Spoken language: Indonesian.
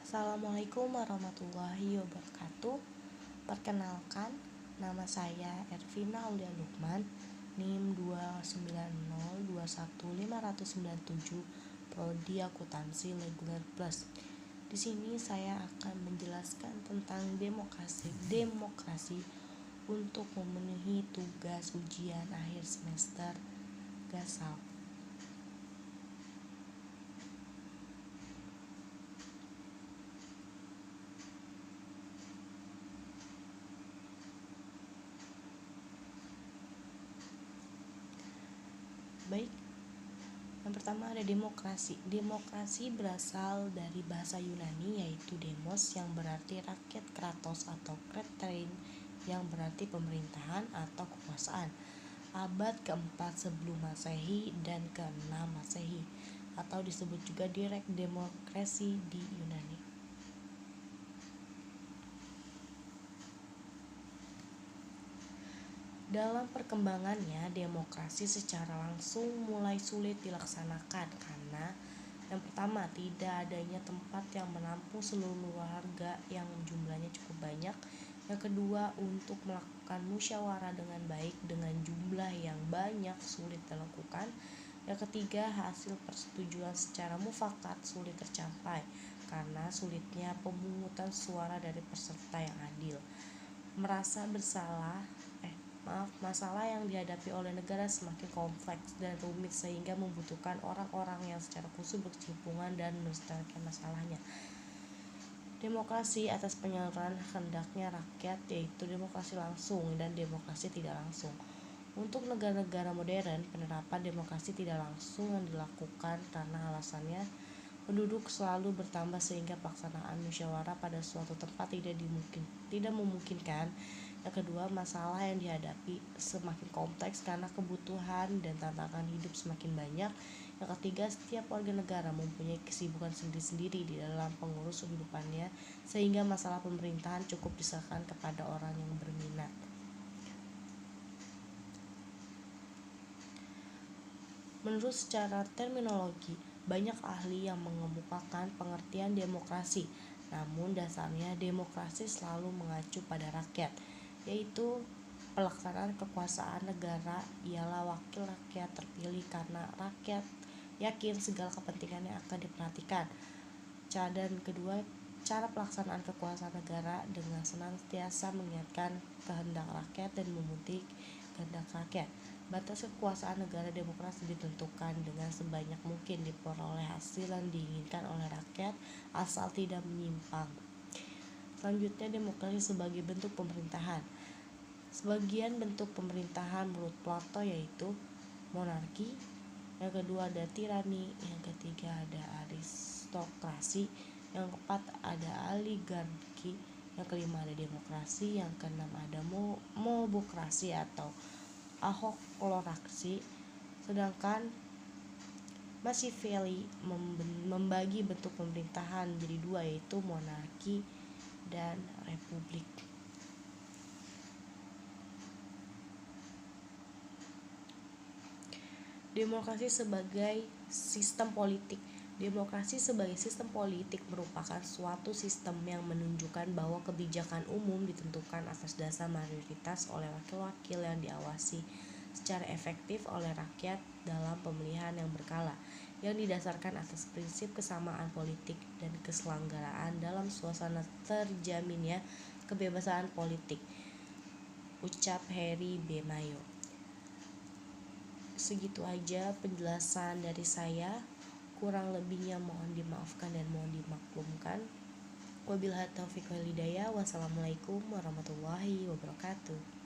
Assalamualaikum warahmatullahi wabarakatuh. Perkenalkan, nama saya Ervina Aulia Lukman, NIM 290215597, Prodi Akuntansi Reguler Plus. Di sini saya akan menjelaskan tentang demokrasi untuk memenuhi tugas ujian akhir semester Gasal. Baik, yang pertama ada demokrasi. Demokrasi berasal dari bahasa Yunani yaitu demos yang berarti rakyat, kratos atau kratrein yang berarti pemerintahan atau kekuasaan. Abad keempat sebelum Masehi dan ke-6 Masehi, atau disebut juga direct demokrasi di Yunani. Dalam perkembangannya, demokrasi secara langsung mulai sulit dilaksanakan karena yang pertama, tidak adanya tempat yang menampung seluruh warga yang jumlahnya cukup banyak. Yang kedua, untuk melakukan musyawarah dengan baik dengan jumlah yang banyak sulit dilakukan. Yang ketiga, hasil persetujuan secara mufakat sulit tercapai karena sulitnya pemungutan suara dari peserta yang adil. Masalah yang dihadapi oleh negara semakin kompleks dan rumit sehingga membutuhkan orang-orang yang secara khusus berkecimpungan dan melestarikan masalahnya. Demokrasi atas penyaluran hendaknya rakyat, yaitu demokrasi langsung dan demokrasi tidak langsung. Untuk negara-negara modern, penerapan demokrasi tidak langsung yang dilakukan karena alasannya penduduk selalu bertambah sehingga pelaksanaan musyawarah pada suatu tempat tidak memungkinkan. Yang kedua, masalah yang dihadapi semakin kompleks karena kebutuhan dan tantangan hidup semakin banyak. Yang ketiga, setiap warga negara mempunyai kesibukan sendiri-sendiri di dalam pengurus kehidupannya sehingga masalah pemerintahan cukup diserahkan kepada orang yang berminat. Menurut secara terminologi, banyak ahli yang mengemukakan pengertian demokrasi, namun dasarnya demokrasi selalu mengacu pada rakyat, yaitu pelaksanaan kekuasaan negara ialah wakil rakyat terpilih karena rakyat yakin segala kepentingannya akan diperhatikan. Dan kedua, cara pelaksanaan kekuasaan negara dengan senantiasa mengingatkan kehendak rakyat dan memenuhi kehendak rakyat. Batas kekuasaan negara demokrasi ditentukan dengan sebanyak mungkin diperoleh hasil yang diinginkan oleh rakyat asal tidak menyimpang. Selanjutnya, demokrasi sebagai bentuk pemerintahan. Sebagian bentuk pemerintahan menurut Plato yaitu monarki, yang kedua ada tirani, yang ketiga ada aristokrasi, yang keempat ada oligarki, yang kelima ada demokrasi, yang keenam ada mobokrasi atau ahokrasi. Sedangkan Machiavelli membagi bentuk pemerintahan menjadi dua, yaitu monarki dan republik. Demokrasi sebagai sistem politik. Demokrasi sebagai sistem politik merupakan suatu sistem yang menunjukkan bahwa kebijakan umum ditentukan atas dasar mayoritas oleh wakil-wakil yang diawasi secara efektif oleh rakyat dalam pemilihan yang berkala, yang didasarkan atas prinsip kesamaan politik dan keselanggaraan dalam suasana terjaminnya kebebasan politik. Ucap Harry B. Mayo. Segitu aja penjelasan dari saya, kurang lebihnya mohon dimaafkan dan mohon dimaklumkan. Wabillahi taufiq wal hidayah. Wassalamualaikum warahmatullahi wabarakatuh.